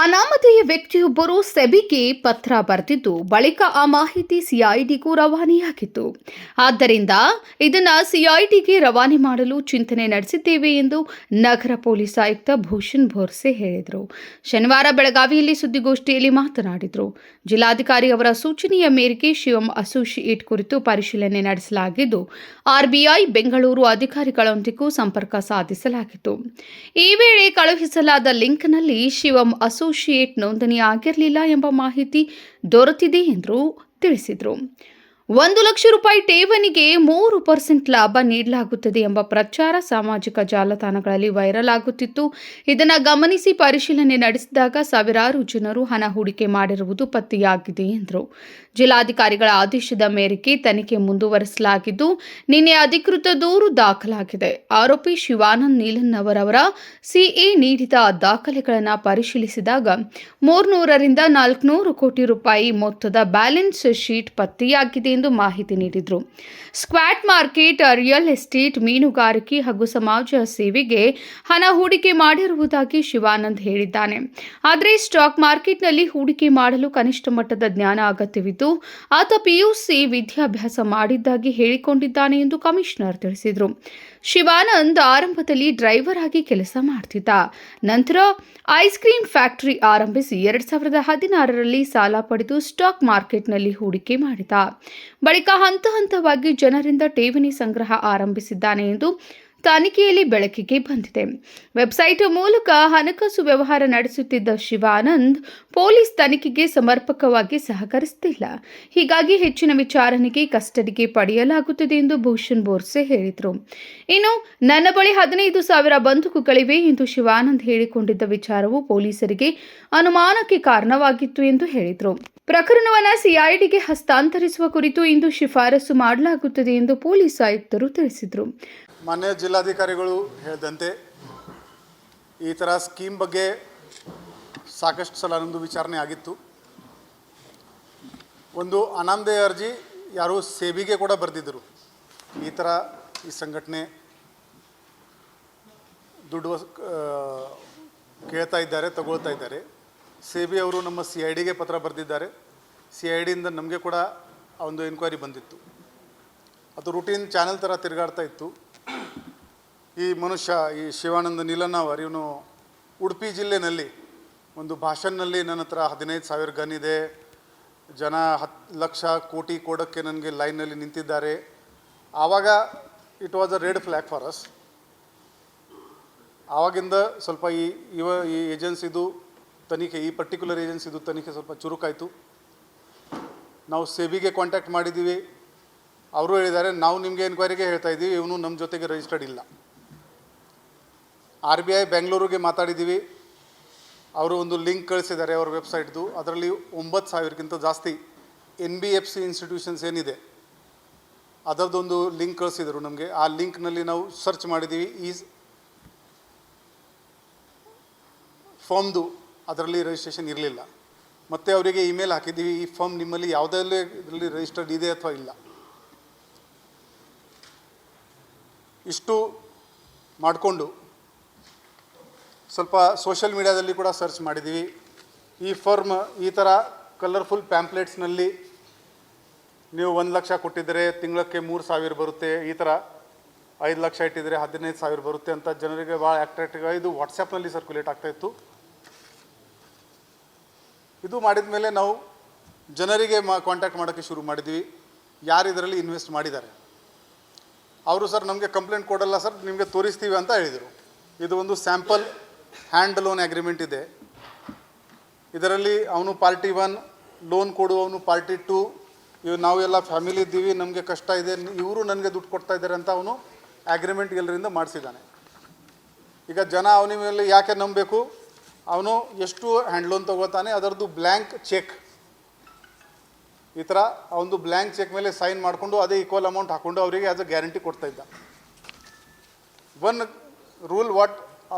ಅನಾಮಧೇಯ ವ್ಯಕ್ತಿಯೊಬ್ಬರು ಸೆಬಿಗೆ ಪತ್ರ ಬರೆದಿದ್ದು ಬಳಿಕ ಆ ಮಾಹಿತಿ ಸಿಐಡಿಗೂ ರವಾನೆಯಾಗಿತ್ತು. ಆದ್ದರಿಂದ ಇದನ್ನು ಸಿಐಡಿಗೆ ರವಾನೆ ಮಾಡಲು ಚಿಂತನೆ ನಡೆಸಿದ್ದೇವೆ ಎಂದು ನಗರ ಪೊಲೀಸ್ ಆಯುಕ್ತ ಭೂಷಣ್ ಬೋರ್ಸೆ ಹೇಳಿದರು. ಶನಿವಾರ ಬೆಳಗಾವಿಯಲ್ಲಿ ಸುದ್ದಿಗೋಷ್ಠಿಯಲ್ಲಿ ಮಾತನಾಡಿದರು. ಜಿಲ್ಲಾಧಿಕಾರಿ ಅವರ ಸೂಚನೆಯ ಮೇರೆಗೆ ಶಿವಂ ಅಸೋಸಿಯೇಟ್ ಕುರಿತು ಪರಿಶೀಲನೆ ನಡೆಸಲಾಗಿದ್ದು, ಆರ್ಬಿಐ ಬೆಂಗಳೂರು ಅಧಿಕಾರಿಗಳೊಂದಿಗೂ ಸಂಪರ್ಕ ಸಾಧಿಸಲಾಗಿತ್ತು. ಈ ವೇಳೆ ಕಳುಹಿಸಲಾದ ಲಿಂಕ್ನಲ್ಲಿ ಶಿವಂ ಅಸೋಸಿಯೇಟ್ ನೋಂದಣಿ ಆಗಿರಲಿಲ್ಲ ಎಂಬ ಮಾಹಿತಿ ದೊರೆತಿದೆ ಎಂದು ತಿಳಿಸಿದರು. 1 ಲಕ್ಷ ರೂಪಾಯಿ ಠೇವಣಿಗೆ 3% ಲಾಭ ನೀಡಲಾಗುತ್ತದೆ ಎಂಬ ಪ್ರಚಾರ ಸಾಮಾಜಿಕ ಜಾಲತಾಣಗಳಲ್ಲಿ ವೈರಲ್ ಆಗುತ್ತಿತ್ತು. ಇದನ್ನು ಗಮನಿಸಿ ಪರಿಶೀಲನೆ ನಡೆಸಿದಾಗ ಸಾವಿರಾರು ಜನರು ಹಣ ಹೂಡಿಕೆ ಮಾಡಿರುವುದು ಪತ್ತೆಯಾಗಿದೆ ಎಂದರು. ಜಿಲ್ಲಾಧಿಕಾರಿಗಳ ಆದೇಶದ ಮೇರೆಗೆ ತನಿಖೆ ಮುಂದುವರಿಸಲಾಗಿದ್ದು, ನಿನ್ನೆ ಅಧಿಕೃತ ದೂರು ದಾಖಲಾಗಿದೆ. ಆರೋಪಿ ಶಿವಾನಂದ್ ನೀಲನ್ ಅವರವರ ಸಿಎ ನೀಡಿದ ದಾಖಲೆಗಳನ್ನು ಪರಿಶೀಲಿಸಿದಾಗ 300 ರಿಂದ 400 ಕೋಟಿ ರೂಪಾಯಿ ಮೊತ್ತದ ಬ್ಯಾಲೆನ್ಸ್ ಶೀಟ್ ಪತ್ತೆಯಾಗಿದೆ ಎಂದು ಮಾಹಿತಿ ನೀಡಿದರು. ಸ್ಕ್ವಾಟ್ ಮಾರ್ಕೆಟ್, ರಿಯಲ್ ಎಸ್ಟೇಟ್, ಮೀನುಗಾರಿಕೆ ಹಾಗೂ ಸಮಾಜ ಸೇವೆಗೆ ಹಣ ಹೂಡಿಕೆ ಮಾಡಿರುವುದಾಗಿ ಶಿವಾನಂದ್ ಹೇಳಿದ್ದಾನೆ. ಆದರೆ ಸ್ಟಾಕ್ ಮಾರ್ಕೆಟ್ನಲ್ಲಿ ಹೂಡಿಕೆ ಮಾಡಲು ಕನಿಷ್ಠ ಮಟ್ಟದ ಜ್ಞಾನ ಅಗತ್ಯವಿದ್ದು, ಆತ ಪಿಯುಸಿ ವಿದ್ಯಾಭ್ಯಾಸ ಮಾಡಿದ್ದಾಗಿ ಹೇಳಿಕೊಂಡಿದ್ದಾನೆ ಎಂದು ಕಮಿಷನರ್ ತಿಳಿಸಿದರು. ಶಿವಾನಂದ್ ಆರಂಭದಲ್ಲಿ ಡ್ರೈವರ್ ಆಗಿ ಕೆಲಸ ಮಾಡ್ತಿದ್ದ. ನಂತರ ಐಸ್ ಕ್ರೀಮ್ ಫ್ಯಾಕ್ಟರಿ ಆರಂಭಿಸಿ 2016ರಲ್ಲಿ ಸಾಲ ಪಡೆದು ಸ್ಟಾಕ್ ಮಾರ್ಕೆಟ್ನಲ್ಲಿ ಹೂಡಿಕೆ ಮಾಡಿದ. ಬಳಿಕ ಹಂತವಾಗಿ ಜನರಿಂದ ಠೇವಣಿ ಸಂಗ್ರಹ ಆರಂಭಿಸಿದ್ದಾನೆ ಎಂದು ತನಿಖೆಯಲ್ಲಿ ಬೆಳಕಿಗೆ ಬಂದಿದೆ. ವೆಬ್ಸೈಟ್ ಮೂಲಕ ಹಣಕಾಸು ವ್ಯವಹಾರ ನಡೆಸುತ್ತಿದ್ದ ಶಿವಾನಂದ್ ಪೊಲೀಸ್ ತನಿಖೆಗೆ ಸಮರ್ಪಕವಾಗಿ ಸಹಕರಿಸುತ್ತಿಲ್ಲ. ಹೀಗಾಗಿ ಹೆಚ್ಚಿನ ವಿಚಾರಣೆಗೆ ಕಸ್ಟಡಿಗೆ ಪಡೆಯಲಾಗುತ್ತದೆ ಎಂದು ಭೂಷಣ್ ಬೋರ್ಸೆ ಹೇಳಿದರು. ಇನ್ನು ನನ್ನ ಬಳಿ 15,000 ಬಂದೂಕುಗಳಿವೆ ಎಂದು ಶಿವಾನಂದ್ ಹೇಳಿಕೊಂಡಿದ್ದ ವಿಚಾರವು ಪೊಲೀಸರಿಗೆ ಅನುಮಾನಕ್ಕೆ ಕಾರಣವಾಗಿತ್ತು ಎಂದು ಹೇಳಿದರು. ಪ್ರಕರಣವನ್ನು ಸಿಐಡಿಗೆ ಹಸ್ತಾಂತರಿಸುವ ಕುರಿತು ಇಂದು ಶಿಫಾರಸು ಮಾಡಲಾಗುತ್ತದೆ ಎಂದು ಪೊಲೀಸ್ ಆಯುಕ್ತರು ತಿಳಿಸಿದರು. ಮಾನ್ಯ ಜಿಲ್ಲಾಧಿಕಾರಿಗಳು ಹೇಳಿದಂತೆ ಈ ಥರ ಸ್ಕೀಮ್ ಬಗ್ಗೆ ಸಾಕಷ್ಟು ಸಲ ನಮ್ಮದು ವಿಚಾರಣೆ ಆಗಿತ್ತು. ಒಂದು ಅನಾಮಧೇಯ ಅರ್ಜಿ ಯಾರು ಸೆಬಿಗೆ ಕೂಡ ಬರೆದಿದ್ದರು. ಈ ಥರ ಈ ಸಂಘಟನೆ ದುಡ್ಡು ಕೇಳ್ತಾ ಇದ್ದಾರೆ, ತಗೊಳ್ತಾ ಇದ್ದಾರೆ. ಸೆಬಿ ಅವರು ನಮ್ಮ ಸಿಐಡಿಗೆ ಪತ್ರ ಬರೆದಿದ್ದಾರೆ. ಸಿಐಡಿಯಿಂದ ನಮಗೆ ಕೂಡ ಒಂದು ಎನ್ಕ್ವೈರಿ ಬಂದಿತ್ತು. ಅದು ರೂಟೀನ್ ಚಾನೆಲ್ ಥರ ತಿರುಗಾಡ್ತಾ ಇತ್ತು. ಈ ಮನುಷ್ಯ, ಈ ಶಿವಾನಂದ ನೀಲನ್ ಅವರು, ಇವನು ಉಡುಪಿ ಜಿಲ್ಲೆಯಲ್ಲಿ ಒಂದು ಭಾಷಣದಲ್ಲಿ ನನ್ನ ಹತ್ರ 15,000 ಗನ್ ಇದೆ, ಜನ 10 ಲಕ್ಷ ಕೋಟಿ ಕೊಡೋಕ್ಕೆ ನನಗೆ ಲೈನಲ್ಲಿ ನಿಂತಿದ್ದಾರೆ. ಆವಾಗ it was a red flag for us. ಆವಾಗಿಂದ ಸ್ವಲ್ಪ ಈ ಏಜೆನ್ಸಿದು ತನಿಖೆ, ಈ ಪರ್ಟಿಕ್ಯುಲರ್ ಏಜೆನ್ಸಿದು ತನಿಖೆ ಸ್ವಲ್ಪ ಚುರುಕಾಯಿತು. ನಾವು ಸೆಬಿಗೆ ಕಾಂಟ್ಯಾಕ್ಟ್ ಮಾಡಿದ್ದೀವಿ. ಅವರು ಹೇಳಿದ್ದಾರೆ, ನಾವು ನಿಮಗೆ ಎನ್ಕ್ವೈರಿಗೆ ಹೇಳ್ತಾ ಇದ್ದೀವಿ, ಇವನು ನಮ್ಮ ಜೊತೆಗೆ ರಿಜಿಸ್ಟರ್ಡ್ ಇಲ್ಲ. RBI ಬೆಂಗಳೂರಿಗೆ ಮಾತಾಡಿದ್ದೀವಿ. ಅವರು ಒಂದು ಲಿಂಕ್ ಕಳಿಸಿದ್ದಾರೆ ಅವ್ರ ವೆಬ್ಸೈಟ್ದು. ಅದರಲ್ಲಿ 9,000ಕ್ಕಿಂತ ಜಾಸ್ತಿ NBFC ಇನ್ಸ್ಟಿಟ್ಯೂಷನ್ಸ್ ಏನಿದೆ ಅದರದ್ದೊಂದು ಲಿಂಕ್ ಕಳಿಸಿದರು ನಮಗೆ. ಆ ಲಿಂಕ್ನಲ್ಲಿ ನಾವು ಸರ್ಚ್ ಮಾಡಿದ್ದೀವಿ. ಈ ಫಾರ್ಮ್ದು ಅದರಲ್ಲಿ ರಿಜಿಸ್ಟ್ರೇಷನ್ ಇರಲಿಲ್ಲ. ಮತ್ತು ಅವರಿಗೆ ಇಮೇಲ್ ಹಾಕಿದ್ದೀವಿ, ಈ ಫಾರ್ಮ್ ನಿಮ್ಮಲ್ಲಿ ಯಾವುದಲ್ಲೇ ಇದರಲ್ಲಿ ರಿಜಿಸ್ಟರ್ಡ್ ಇದೆ ಅಥವಾ ಇಲ್ಲ. ಇಷ್ಟು ಮಾಡಿಕೊಂಡು ಸ್ವಲ್ಪ ಸೋಷಿಯಲ್ ಮೀಡಿಯಾದಲ್ಲಿ ಕೂಡ ಸರ್ಚ್ ಮಾಡಿದ್ದೀವಿ. ಈ ಫರ್ಮ್ ಈ ಥರ ಕಲರ್ಫುಲ್ ಪ್ಯಾಂಪ್ಲೆಟ್ಸ್ನಲ್ಲಿ ನೀವು 1 ಲಕ್ಷ ಕೊಟ್ಟಿದ್ದರೆ ತಿಂಗಳಕ್ಕೆ 3,000 ಬರುತ್ತೆ, ಈ ಥರ 5 ಲಕ್ಷ ಇಟ್ಟಿದ್ದರೆ 15,000 ಬರುತ್ತೆ ಅಂತ ಜನರಿಗೆ ಭಾಳ ಅಟ್ರಾಕ್ಟಿವ್ ಆಗಿ ಇದು ವಾಟ್ಸಪ್ನಲ್ಲಿ ಸರ್ಕ್ಯುಲೇಟ್ ಆಗ್ತಾಯಿತ್ತು. ಇದು ಮಾಡಿದ ಮೇಲೆ ನಾವು ಜನರಿಗೆ ಕಾಂಟ್ಯಾಕ್ಟ್ ಮಾಡೋಕ್ಕೆ ಶುರು ಮಾಡಿದ್ವಿ, ಯಾರು ಇದರಲ್ಲಿ ಇನ್ವೆಸ್ಟ್ ಮಾಡಿದ್ದಾರೆ. ಅವರು ಸರ್ ನಮಗೆ ಕಂಪ್ಲೇಂಟ್ ಕೊಡಲ್ಲ ಸರ್, ನಿಮಗೆ ತೋರಿಸ್ತೀವಿ ಅಂತ ಹೇಳಿದರು. ಇದು ಒಂದು ಸ್ಯಾಂಪಲ್ ಹ್ಯಾಂಡ್ ಲೋನ್ ಅಗ್ರಿಮೆಂಟ್ ಇದೆ. ಇದರಲ್ಲಿ ಅವನು ಪಾರ್ಟಿ 1 ಲೋನ್ ಕೊಡುವವನು ಪಾರ್ಟಿ 2, ನಾವೆಲ್ಲ ಫ್ಯಾಮಿಲಿ ಇದ್ದೀವಿ, ನಮಗೆ ಕಷ್ಟ ಇದೆ, ಇವರು ನನಗೆ ದುಡ್ಡು ಕೊಡ್ತಾ ಇದ್ದಾರೆ ಅಂತ ಅವನು ಅಗ್ರಿಮೆಂಟ್ ಎಲ್ಲರಿಂದ ಮಾಡಿಸಿದ್ದಾನೆ. ಈಗ ಜನ ಅವನ ಮೇಲೆ ಯಾಕೆ ನಂಬಬೇಕು? ಅವನು ಎಷ್ಟು ಹ್ಯಾಂಡ್ ಲೋನ್ ತೊಗೊಳ್ತಾನೆ ಅದರದ್ದು ಬ್ಲ್ಯಾಂಕ್ ಚೆಕ್, ಈ ಥರ ಅವನು ಬ್ಲ್ಯಾಂಕ್ ಚೆಕ್ ಮೇಲೆ ಸೈನ್ ಮಾಡಿಕೊಂಡು ಅದೇ ಈಕ್ವಲ್ ಅಮೌಂಟ್ ಹಾಕ್ಕೊಂಡು ಅವರಿಗೆ ಆ್ಯಸ್ ಅ ಗ್ಯಾರಂಟಿ ಕೊಡ್ತಾ ಇದ್ದ. ಒನ್ ರೂಲ್ ವಾಟ್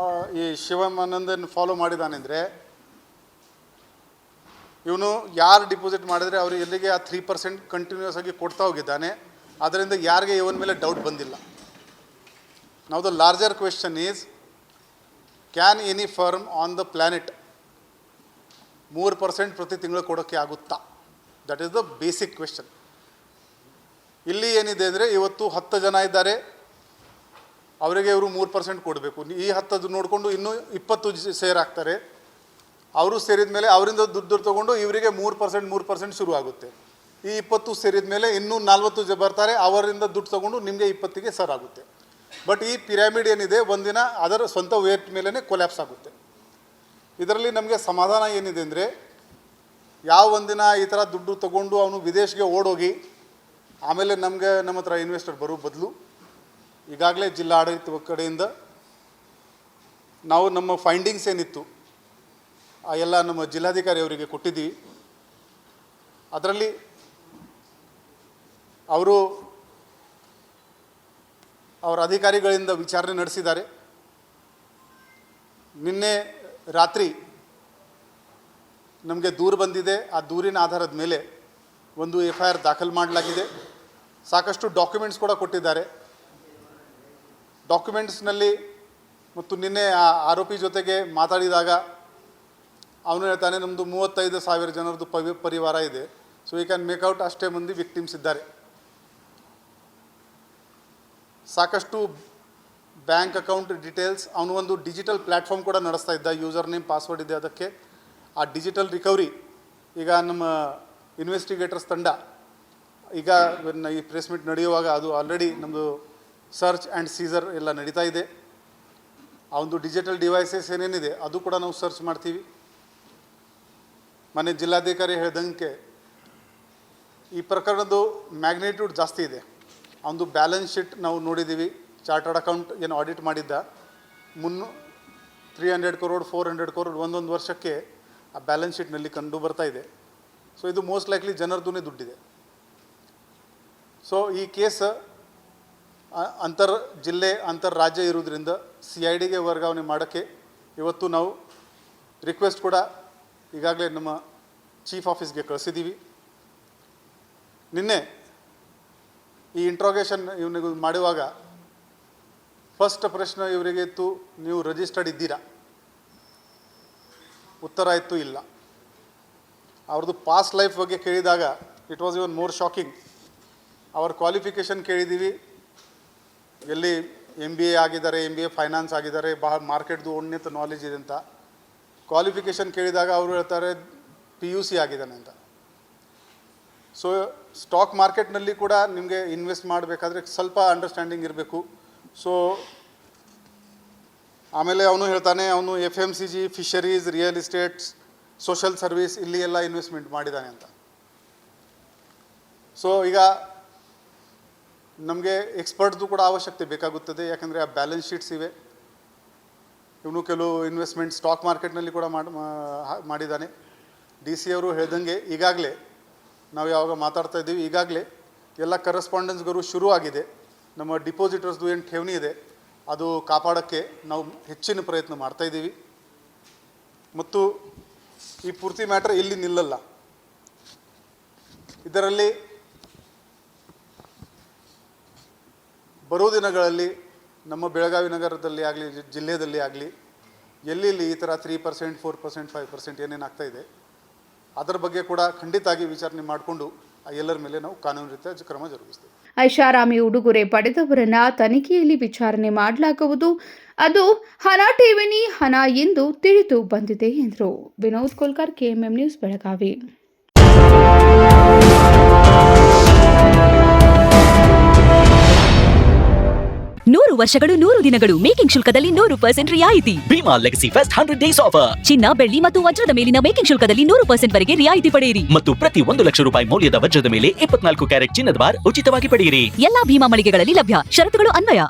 ಈ ಶಿವಾನಂದನ್ ಫಾಲೋ ಮಾಡಿದಾನೆಂದರೆ, ಇವನು ಯಾರು ಡಿಪಾಸಿಟ್ ಮಾಡಿದರೆ ಅವರು ಎಲ್ಲಿಗೆ ಆ 3% ಕಂಟಿನ್ಯೂಸ್ ಆಗಿ ಕೊಡ್ತಾ ಹೋಗಿದ್ದಾನೆ. ಅದರಿಂದ ಯಾರಿಗೆ ಇವನ ಮೇಲೆ ಡೌಟ್ ಬಂದಿಲ್ಲ. ನಾವು the larger question is, can any firm on the planet 3% ಪ್ರತಿ ತಿಂಗಳು ಕೊಡೋಕ್ಕೆ ಆಗುತ್ತಾ? That is the basic question. ಇಲ್ಲಿ ಏನಿದೆ ಅಂದರೆ ಇವತ್ತು 10 ಜನ ಇದ್ದಾರೆ, ಅವರಿಗೆ ಇವರು 3% ಕೊಡಬೇಕು. ಈ 10 ನೋಡಿಕೊಂಡು ಇನ್ನೂ 20 ಶೇರ್ ಆಗ್ತಾರೆ. ಅವರು ಸೇರಿದ ಮೇಲೆ ಅವರಿಂದ ದುಡ್ಡು ತೊಗೊಂಡು ಇವರಿಗೆ 3% ಶುರು ಆಗುತ್ತೆ. ಈ 20 ಸೇರಿದ ಮೇಲೆ ಇನ್ನೂ 40 ಬರ್ತಾರೆ, ಅವರಿಂದ ದುಡ್ಡು ತೊಗೊಂಡು ನಿಮಗೆ 20ಗೆ ಸರ್ ಆಗುತ್ತೆ. ಬಟ್ ಈ ಪಿರಾಮಿಡ್ ಏನಿದೆ ಒಂದಿನ ಅದರ ಸ್ವಂತ ವೇಟ್ ಮೇಲೇ ಕೊಲ್ಯಾಪ್ಸ್ ಆಗುತ್ತೆ. ಇದರಲ್ಲಿ ನಮಗೆ ಸಮಾಧಾನ ಏನಿದೆ ಅಂದರೆ, ಯಾವ ಒಂದಿನ ಈ ಥರ ದುಡ್ಡು ತೊಗೊಂಡು ಅವನು ವಿದೇಶಕ್ಕೆ ಓಡೋಗಿ ಆಮೇಲೆ ನಮ್ಮ ಹತ್ರ ಇನ್ವೆಸ್ಟರ್ ಬರೋ ಬದಲು ಈಗಾಗಲೇ ಜಿಲ್ಲಾ ಆಡಳಿತ ಕಡೆಯಿಂದ ನಾವು ನಮ್ಮ ಫೈಂಡಿಂಗ್ಸ್ ಏನಿತ್ತು ಆ ಎಲ್ಲ ನಮ್ಮ ಜಿಲ್ಲಾಧಿಕಾರಿ ಅವರಿಗೆ ಕೊಟ್ಟಿದ್ದೀವಿ. ಅದರಲ್ಲಿ ಅವರು ಅವರ ಅಧಿಕಾರಿಗಳಿಂದ ವಿಚಾರಣೆ ನಡೆಸಿದ್ದಾರೆ. ನಿನ್ನೆ ರಾತ್ರಿ ನಮಗೆ ದೂರು ಬಂದಿದೆ. ಆ ದೂರಿನ ಆಧಾರದ ಮೇಲೆ ಒಂದು FIR ದಾಖಲು ಮಾಡಲಾಗಿದೆ. ಸಾಕಷ್ಟು ಡಾಕ್ಯುಮೆಂಟ್ಸ್ ಕೂಡ ಕೊಟ್ಟಿದ್ದಾರೆ. ಡಾಕ್ಯುಮೆಂಟ್ಸ್ನಲ್ಲಿ ಮತ್ತು ನಿನ್ನೆ ಆ ಆರೋಪಿ ಜೊತೆಗೆ ಮಾತಾಡಿದಾಗ ಅವನು ಹೇಳ್ತಾನೆ, ನಮ್ಮದು 35,000 ಜನರದ್ದು ಪರಿವಾರ ಇದೆ. ಸೊ ವಿ ಕ್ಯಾನ್ ಮೇಕ್ಔಟ್ ಅಷ್ಟೇ ಮಂದಿ ವಿಕ್ಟಿಮ್ಸ್ ಇದ್ದಾರೆ. ಸಾಕಷ್ಟು ಬ್ಯಾಂಕ್ ಅಕೌಂಟ್ ಡೀಟೇಲ್ಸ್, ಅವನು ಒಂದು ಡಿಜಿಟಲ್ ಪ್ಲ್ಯಾಟ್ಫಾರ್ಮ್ ಕೂಡ ನಡೆಸ್ತಾ ಇದ್ದ. ಯೂಸರ್ ನೇಮ್ ಪಾಸ್ವರ್ಡ್ ಇದೆ ಅದಕ್ಕೆ. ಆ ಡಿಜಿಟಲ್ ರಿಕವರಿ ಈಗ ನಮ್ಮ ಇನ್ವೆಸ್ಟಿಗೇಟರ್ಸ್ ತಂಡ ಈಗ ಈ ಪ್ರೆಸ್ ಮೀಟ್ ನಡೆಯುವಾಗ ಅದು ಆಲ್ರೆಡಿ ನಮ್ಮದು ಸರ್ಚ್ ಆ್ಯಂಡ್ ಸೀಸರ್ ಎಲ್ಲ ನಡೀತಾ ಇದೆ. ಆ ಒಂದು ಡಿಜಿಟಲ್ ಡಿವೈಸಸ್ ಏನೇನಿದೆ ಅದು ಕೂಡ ನಾವು ಸರ್ಚ್ ಮಾಡ್ತೀವಿ. ಮೊನ್ನೆ ಜಿಲ್ಲಾಧಿಕಾರಿ ಹೇಳ್ದಂಗೆ ಈ ಪ್ರಕರಣದ್ದು ಮ್ಯಾಗ್ನಿಟ್ಯೂಡ್ ಜಾಸ್ತಿ ಇದೆ. ಅವನು ಬ್ಯಾಲೆನ್ಸ್ ಶೀಟ್ ನಾವು ನೋಡಿದ್ದೀವಿ. ಚಾರ್ಟರ್ಡ್ ಅಕೌಂಟ್ ಏನು ಆಡಿಟ್ ಮಾಡಿದ್ದ 300 crore 400 crore ಒಂದೊಂದು ವರ್ಷಕ್ಕೆ ಆ ಬ್ಯಾಲೆನ್ಸ್ ಶೀಟ್ನಲ್ಲಿ ಕಂಡು ಬರ್ತಾ ಇದೆ. ಸೊ ಇದು ಮೋಸ್ಟ್ ಲೈಕ್ಲಿ ಜನರದ್ದು ದುಡ್ಡಿದೆ. ಸೊ ಈ ಕೇಸ್ ಅಂತರ್ ಜಿಲ್ಲೆ ಅಂತರ್ ರಾಜ್ಯ ಇರೋದ್ರಿಂದ CIDಗೆ ವರ್ಗಾವಣೆ ಮಾಡೋಕ್ಕೆ ಇವತ್ತು ನಾವು ರಿಕ್ವೆಸ್ಟ್ ಕೂಡ ಈಗಾಗಲೇ ನಮ್ಮ ಚೀಫ್ ಆಫೀಸ್ಗೆ ಕಳಿಸಿದ್ದೀವಿ. ನಿನ್ನೆ ಈ ಇಂಟ್ರೋಗೇಷನ್ ಇವನಿಗೆ ಮಾಡುವಾಗ ಫಸ್ಟ್ ಪ್ರಶ್ನೆ ಇವರಿಗೆ ಇತ್ತು, ನೀವು ರಿಜಿಸ್ಟರ್ಡ್ ಇದ್ದೀರಾ? ಉತ್ತರ ಇತ್ತು ಇಲ್ಲ. ಅವ್ರದ್ದು ಪಾಸ್ಟ್ ಲೈಫ್ ಬಗ್ಗೆ ಕೇಳಿದಾಗ it was even more shocking. ಅವ್ರ ಕ್ವಾಲಿಫಿಕೇಷನ್ ಕೇಳಿದ್ದೀವಿ, ಎಲ್ಲಿ MBA ಆಗಿದ್ದಾರೆ, MBA ಫೈನಾನ್ಸ್ ಆಗಿದ್ದಾರೆ, ಬಹಳ ಮಾರ್ಕೆಟ್ದು ಉನ್ನತ ನಾಲೆಜ್ ಇದೆ ಅಂತ. ಕ್ವಾಲಿಫಿಕೇಷನ್ ಕೇಳಿದಾಗ ಅವರು ಹೇಳ್ತಾರೆ PUC ಆಗಿದ್ದಾನೆ ಅಂತ. ಸೊ ಸ್ಟಾಕ್ ಮಾರ್ಕೆಟ್ನಲ್ಲಿ ಕೂಡ ನಿಮಗೆ ಇನ್ವೆಸ್ಟ್ ಮಾಡಬೇಕಾದ್ರೆ ಸ್ವಲ್ಪ ಅಂಡರ್ಸ್ಟ್ಯಾಂಡಿಂಗ್ ಇರಬೇಕು. ಸೊ ಆಮೇಲೆ ಅವನು ಹೇಳ್ತಾನೆ ಅವನು FMCG, fisheries, real estates, social service ಇಲ್ಲಿ ಎಲ್ಲ ಇನ್ವೆಸ್ಟ್ಮೆಂಟ್ ಮಾಡಿದ್ದಾನೆ ಅಂತ. ಸೊ ಈಗ ನಮಗೆ ಎಕ್ಸ್ಪರ್ಟ್ದು ಕೂಡ ಅವಶ್ಯಕತೆ ಬೇಕಾಗುತ್ತದೆ. ಯಾಕಂದರೆ ಆ ಬ್ಯಾಲೆನ್ಸ್ ಶೀಟ್ಸ್ ಇವೆ. ಇವನು ಕೆಲವು ಇನ್ವೆಸ್ಟ್ಮೆಂಟ್ ಸ್ಟಾಕ್ ಮಾರ್ಕೆಟ್ನಲ್ಲಿ ಕೂಡ ಮಾಡಿದ್ದಾನೆ. DC ಅವರು ಹೇಳ್ದಂಗೆ ಈಗಾಗಲೇ ನಾವು ಯಾವಾಗ ಮಾತಾಡ್ತಾ ಇದ್ದೀವಿ, ಈಗಾಗಲೇ ಎಲ್ಲ ಕರೆಸ್ಪಾಂಡೆನ್ಸ್ಗಳು ಶುರು ಆಗಿದೆ. ನಮ್ಮ ಡಿಪಾಸಿಟರ್ಸ್ದು ಏನು ಠೇವಣಿ ಇದೆ ಅದು ಕಾಪಾಡೋಕ್ಕೆ ನಾವು ಹೆಚ್ಚಿನ ಪ್ರಯತ್ನ ಮಾಡ್ತಾಯಿದ್ದೀವಿ. ಮತ್ತು ಈ ಪೂರ್ತಿ ಮ್ಯಾಟ್ರ್ ಇಲ್ಲಿ ನಿಲ್ಲಲ್ಲ. ಇದರಲ್ಲಿ ಬರೋ ದಿನಗಳಲ್ಲಿ ನಮ್ಮ ಬೆಳಗಾವಿ ನಗರದಲ್ಲಿ ಆಗಲಿ ಜಿಲ್ಲೆಯಲ್ಲಿ ಆಗಲಿ ಎಲ್ಲೆಲ್ಲಿ ಈ ಥರ 3%, 4%, 5% ಏನೇನಾಗ್ತಾ ಇದೆ ಅದರ ಬಗ್ಗೆ ಕೂಡ ಖಂಡಿತವಾಗಿ ವಿಚಾರಣೆ ಮಾಡಿಕೊಂಡು ಎಲ್ಲರ ಮೇಲೆ ನಾವು ಕಾನೂನು ರೀತಿಯ ಕ್ರಮ ಜರುಗಿಸ್ತೇವೆ. ಐಷಾರಾಮಿ ಉಡುಗೊರೆ ಪಡೆದವರನ್ನ ತನಿಖೆಯಲ್ಲಿ ವಿಚಾರಣೆ ಮಾಡಲಾಗುವುದು. ಅದು ಹಣ ಠೇವಣಿ ಹಣ ಎಂದು ತಿಳಿದು ಬಂದಿದೆ ಎಂದರು. Vinod Kolkar, KMM news, Belagavi. 100 ವರ್ಷಗಳು 100 ದಿನಗಳು ಮೇಕಿಂಗ್ ಶುಲ್ಕದಲ್ಲಿ 100% ರಿಯಾಯಿತಿ. Bhima legacy fest 100 days offer. ಚಿನ್ನ, ಬೆಳ್ಳಿ ಮತ್ತು ವಜ್ರದ ಮೇಲಿನ ಮೇಕಿಂಗ್ ಶುಲ್ಕದಲ್ಲಿ 100% ವರೆಗೆ ರಿಯಾಯಿತಿ ಪಡೆಯಿರಿ. ಮತ್ತು ಪ್ರತಿ 1 ಲಕ್ಷ ರೂಪಾಯಿ ಮೌಲ್ಯದ ವಜ್ರದ ಮೇಲೆ 24 ಕ್ಯಾರೆಟ್ ಚಿನ್ನದ ಬಾರ್ ಉಚಿತವಾಗಿ ಪಡೆಯಿರಿ. ಎಲ್ಲಾ ಭೀಮಾ ಮಳಿಗೆಗಳಲ್ಲಿ ಲಭ್ಯ. ಷರತ್ತುಗಳು ಅನ್ವಯ.